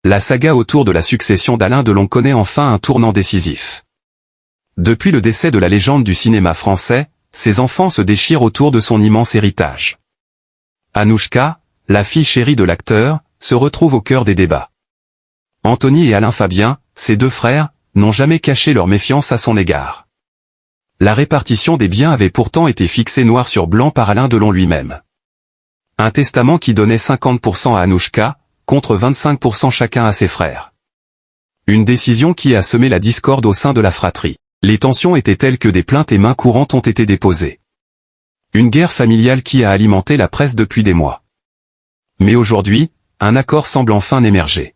La saga autour de la succession d'Alain Delon connaît enfin un tournant décisif. Depuis le décès de la légende du cinéma français, ses enfants se déchirent autour de son immense héritage. Anouchka, la fille chérie de l'acteur, se retrouve au cœur des débats. Anthony et Alain Fabien, ses deux frères, n'ont jamais caché leur méfiance à son égard. La répartition des biens avait pourtant été fixée noir sur blanc par Alain Delon lui-même. Un testament qui donnait 50% à Anouchka, contre 25% chacun à ses frères. Une décision qui a semé la discorde au sein de la fratrie. Les tensions étaient telles que des plaintes et mains courantes ont été déposées. Une guerre familiale qui a alimenté la presse depuis des mois. Mais aujourd'hui, un accord semble enfin émerger.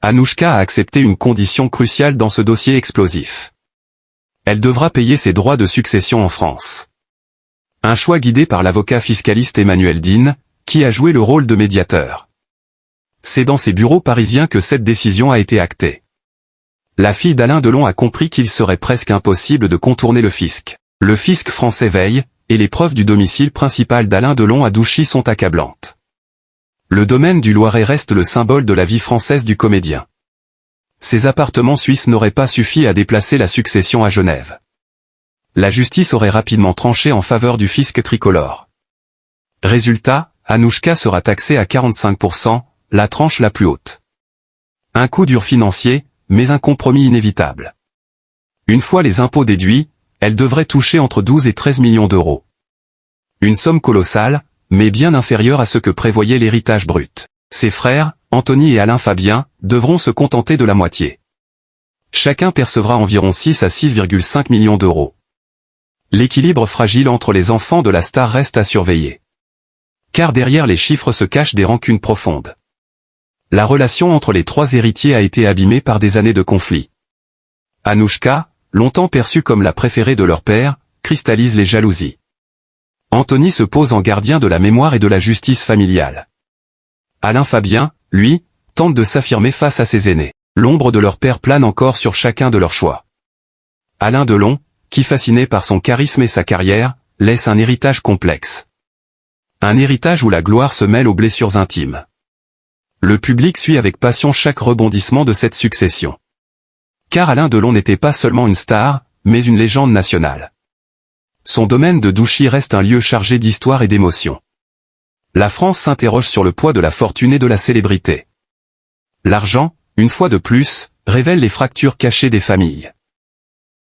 Anouchka a accepté une condition cruciale dans ce dossier explosif. Elle devra payer ses droits de succession en France. Un choix guidé par l'avocat fiscaliste Emmanuel Dean, qui a joué le rôle de médiateur. C'est dans ses bureaux parisiens que cette décision a été actée. La fille d'Alain Delon a compris qu'il serait presque impossible de contourner le fisc. Le fisc français veille, et les preuves du domicile principal d'Alain Delon à Douchy sont accablantes. Le domaine du Loiret reste le symbole de la vie française du comédien. Ses appartements suisses n'auraient pas suffi à déplacer la succession à Genève. La justice aurait rapidement tranché en faveur du fisc tricolore. Résultat, Anouchka sera taxée à 45%, la tranche la plus haute. Un coup dur financier, mais un compromis inévitable. Une fois les impôts déduits, elle devrait toucher entre 12 et 13 millions d'euros. Une somme colossale, mais bien inférieure à ce que prévoyait l'héritage brut. Ses frères, Anthony et Alain Fabien, devront se contenter de la moitié. Chacun percevra environ 6 à 6,5 millions d'euros. L'équilibre fragile entre les enfants de la star reste à surveiller. Car derrière les chiffres se cachent des rancunes profondes. La relation entre les trois héritiers a été abîmée par des années de conflits. Anouchka, longtemps perçue comme la préférée de leur père, cristallise les jalousies. Anthony se pose en gardien de la mémoire et de la justice familiale. Alain Fabien, lui, tente de s'affirmer face à ses aînés. L'ombre de leur père plane encore sur chacun de leurs choix. Alain Delon, qui fasciné par son charisme et sa carrière, laisse un héritage complexe. Un héritage où la gloire se mêle aux blessures intimes. Le public suit avec passion chaque rebondissement de cette succession. Car Alain Delon n'était pas seulement une star, mais une légende nationale. Son domaine de Douchy reste un lieu chargé d'histoire et d'émotions. La France s'interroge sur le poids de la fortune et de la célébrité. L'argent, une fois de plus, révèle les fractures cachées des familles.